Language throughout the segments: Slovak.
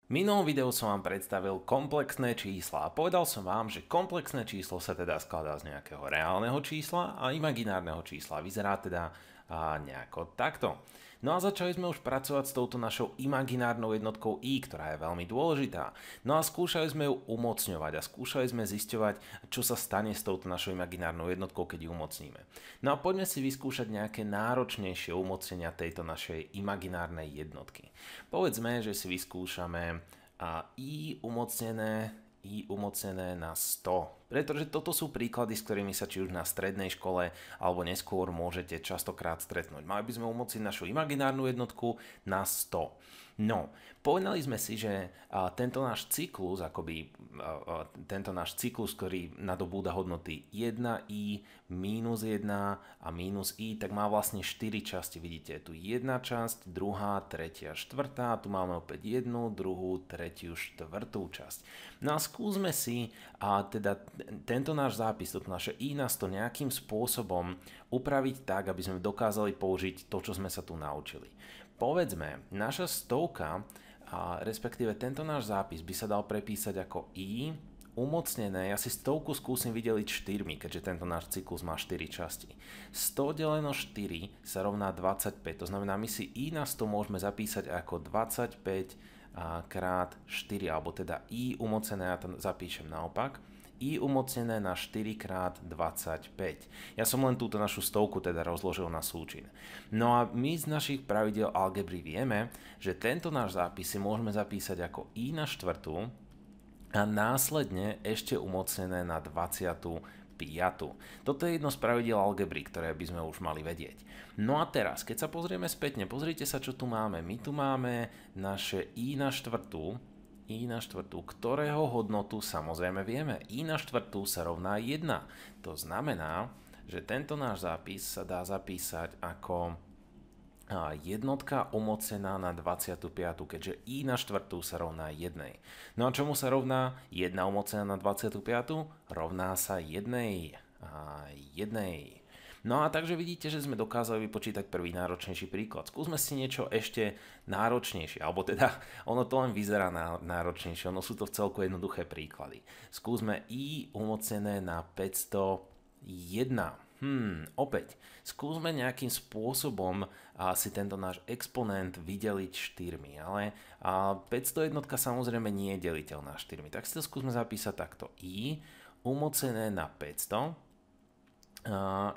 V minulom videu som vám predstavil komplexné čísla a povedal som vám, že komplexné číslo sa teda skladá z nejakého reálneho čísla a imaginárneho čísla. Vyzerá teda nejako takto. No a začali sme už pracovať s touto našou imaginárnou jednotkou i, ktorá je veľmi dôležitá. No a skúšali sme ju umocňovať a skúšali sme zisťovať, čo sa stane s touto našou imaginárnou jednotkou, keď ju umocníme. No a poďme si vyskúšať nejaké náročnejšie umocnenia tejto našej imaginárnej jednotky. Povedzme, že si vyskúšame i umocnené na 100. Pretože toto sú príklady, s ktorými sa či už na strednej škole alebo neskôr môžete častokrát stretnúť. Mali by sme umocniť našu imaginárnu jednotku na 100. No, povedali sme si, že tento náš cyklus, ktorý nadobúda hodnoty 1i, minus 1 a minus i, tak má vlastne 4 časti. Vidíte, tu jedna časť, druhá, tretia, štvrtá, tu máme opäť jednu, druhú, tretiu, štvrtú časť. No a skúsme si teda tento náš zápis, toto naše i na 100 nejakým spôsobom upraviť tak, aby sme dokázali použiť to, čo sme sa tu naučili. Povedzme, naša stovka, respektíve tento náš zápis by sa dal prepísať ako i umocnené. Ja si stovku skúsim vydeliť 4, keďže tento náš cyklus má 4 časti. 100 deleno 4 sa rovná 25, to znamená, my si i na 100 môžeme zapísať ako 25 krát 4, alebo teda i umocnené, ja to zapíšem naopak, i umocnené na 4 krát 25. Ja som len túto našu stovku teda rozložil na súčin. No a my z našich pravidiel algebry vieme, že tento náš zápis si môžeme zapísať ako i na štvrtú a následne ešte umocnené na 25. Toto je jedno z pravidiel algebry, ktoré by sme už mali vedieť. No a teraz, keď sa pozrieme spätne, pozrite sa, čo tu máme. My tu máme naše i na štvrtú, ktorého hodnotu samozrejme vieme. I na štvrtú sa rovná 1. To znamená, že tento náš zápis sa dá zapísať ako jednotka umocnená na 25, keďže i na štvrtú sa rovná 1. No a čomu sa rovná 1 umocnená na 25? Rovná sa 1. No a takže vidíte, že sme dokázali vypočítať prvý náročnejší príklad. Skúsme si niečo ešte náročnejšie, alebo teda ono to len vyzerá náročnejšie, ono sú to v celku jednoduché príklady. Skúsme i umocnené na 501. Opäť, skúsme nejakým spôsobom si tento náš exponent vydeliť 4, ale 501 samozrejme nie je deliteľná 4, tak si to skúsme zapísať takto. I umocnené na 500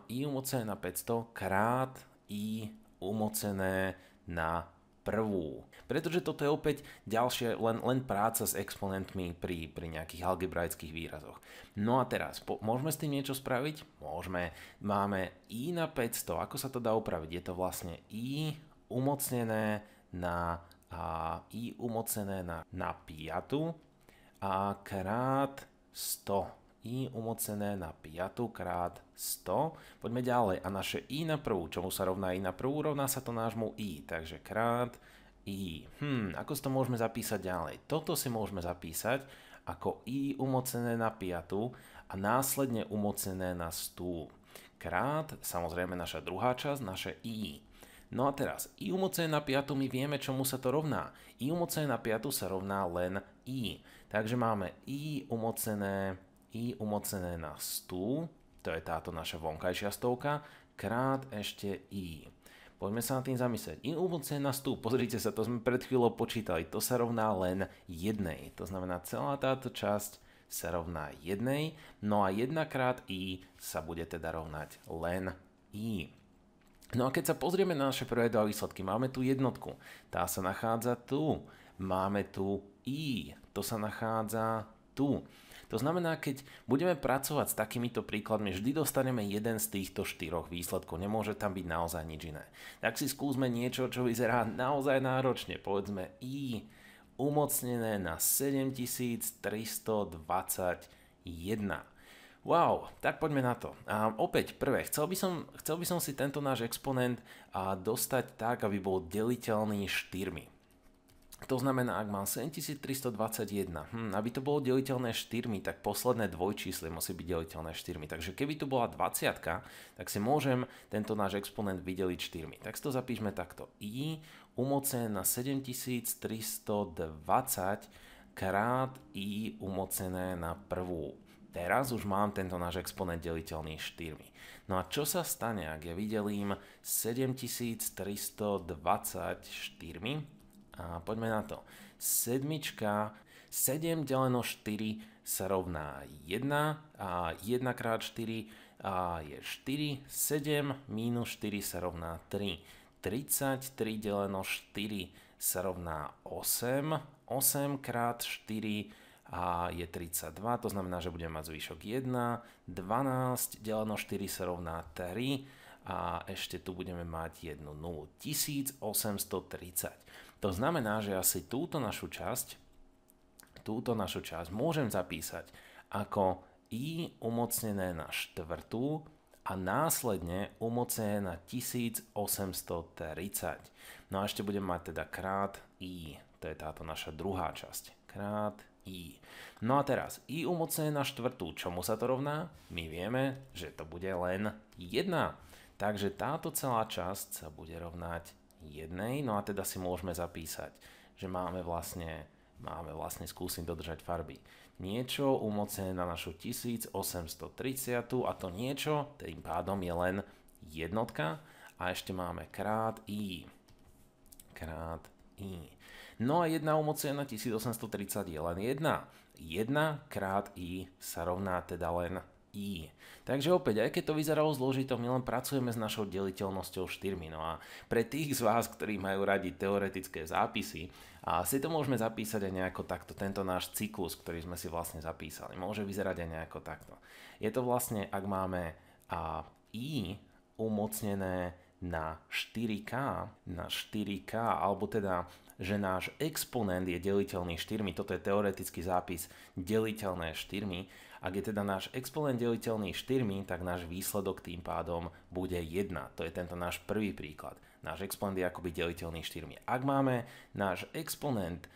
i umocnené na 500 krát i umocnené na prvú. Pretože toto je opäť ďalšie len práca s exponentmi pri nejakých algebraických výrazoch. No a teraz, môžeme s tým niečo spraviť? Môžeme. Máme i na 500. Ako sa to dá upraviť? Je to vlastne i umocnené na 5 a krát 100. I umocnené na 5 krát 100. Poďme ďalej. A naše i na prvú, čomu sa rovná i na prvú, rovná sa to nášmu i. Takže krát i. Ako si to môžeme zapísať ďalej? Toto si môžeme zapísať ako i umocnené na 5 a následne umocnené na 100. Krát, samozrejme naša druhá časť, naše i. No a teraz, i umocnené na 5 my vieme, čomu sa to rovná. I umocnené na 5 sa rovná len i. Takže máme i umocnené na 100, to je táto naša vonkajšia stovka, krát ešte i. Poďme sa nad tým zamyslieť. I umocnené na 100, pozrite sa, to sme pred chvíľou počítali, to sa rovná len 1. To znamená, celá táto časť sa rovná 1, no a 1 krát i sa bude teda rovnať len i. No a keď sa pozrieme na naše prvé dva výsledky, máme tu jednotku, tá sa nachádza tu, máme tu i, to sa nachádza tu. To znamená, keď budeme pracovať s takýmito príkladmi, vždy dostaneme jeden z týchto 4 výsledkov. Nemôže tam byť naozaj nič iné. Tak si skúsme niečo, čo vyzerá naozaj náročne. Povedzme i umocnené na 7321. Wow, tak poďme na to. A opäť prvé, chcel by som si tento náš exponent dostať tak, aby bol deliteľný 4. To znamená, ak mám 7321, aby to bolo deliteľné 4, tak posledné dvojčíslie musí byť deliteľné 4. Takže keby tu bola 20, tak si môžem tento náš exponent vydeliť 4. Tak si to zapíšme takto. I umnocené na 7320 krát I umnocené na prvú. Teraz už mám tento náš exponent deliteľný 4. No a čo sa stane, ak ja vydelím 7324? A poďme na to. 7 deleno 4 sa rovná 1 a 1 krát 4 je 4. 7 minus 4 sa rovná 3. 33 deleno 4 sa rovná 8. 8 krát 4 je 32, to znamená, že budeme mať zvýšok 1. 12 deleno 4 sa rovná 3 a ešte tu budeme mať jednu nulu. 1830. To znamená, že asi túto našu časť môžem zapísať ako I umocnené na štvrtú a následne umocnené na 1830. No a ešte budem mať teda krát I. To je táto naša druhá časť. Krát I. No a teraz I umocnené na štvrtú. Čomu sa to rovná? My vieme, že to bude len 1. Takže táto celá časť sa bude rovnať 1. No a teda si môžeme zapísať, že máme vlastne skúsiť dodržať farby. Niečo umocnené na našu 1830 a to niečo tým pádom je len jednotka a ešte máme krát I. Krát I. No a 1 umocnené na 1830 je len 1. 1 krát I sa rovná teda len I. Takže opäť, aj keď to vyzeralo zložito, my len pracujeme s našou deliteľnosťou 4. No a pre tých z vás, ktorí majú radi teoretické zápisy, si to môžeme zapísať aj nejako takto. Tento náš cyklus, ktorý sme si vlastne zapísali, môže vyzerať aj nejako takto. Je to vlastne, ak máme I umocnené na 4K, alebo teda že náš exponent je deliteľný 4, toto je teoretický zápis deliteľné 4, ak je teda náš exponent deliteľný 4, tak náš výsledok tým pádom bude 1. To je tento náš prvý príklad. Náš exponent je akoby deliteľný 4. Ak máme náš exponent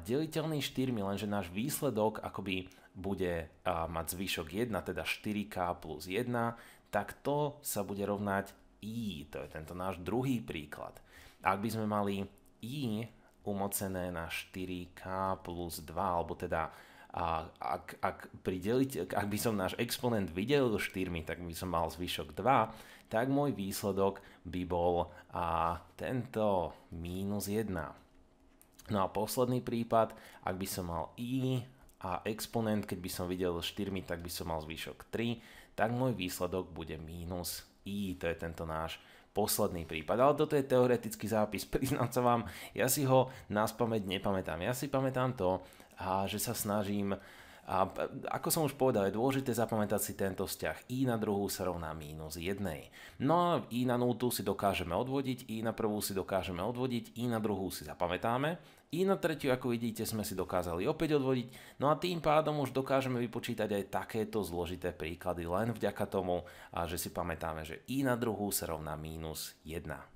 deliteľný 4, lenže náš výsledok akoby bude mať zvýšok 1, teda 4K plus 1, tak to sa bude rovnať I. To je tento náš druhý príklad. Ak by sme mali I umnocené na 4K plus 2, alebo teda ak by som náš exponent vydelil 4, tak by som mal zvyšok 2, tak môj výsledok by bol tento minus 1. No a posledný prípad, ak by som mal I a exponent, keď by som vydelil 4, tak by som mal zvyšok 3, tak môj výsledok bude minus I. To je tento náš posledný prípad, ale toto je teoretický zápis, priznám sa vám, ja si ho naspamäť nepamätám. Ja si pamätám to, že sa snažím, ako som už povedal, je dôležité zapamätať si tento vzťah. I na druhú sa rovná minus 1. No a I na nultú si dokážeme odvodiť, I na prvú si dokážeme odvodiť, I na druhú si zapamätáme. I na tretiu, ako vidíte, sme si dokázali opäť odvodiť, no a tým pádom už dokážeme vypočítať aj takéto zložité príklady len vďaka tomu, že si pamätáme, že I na druhú sa rovná minus 1.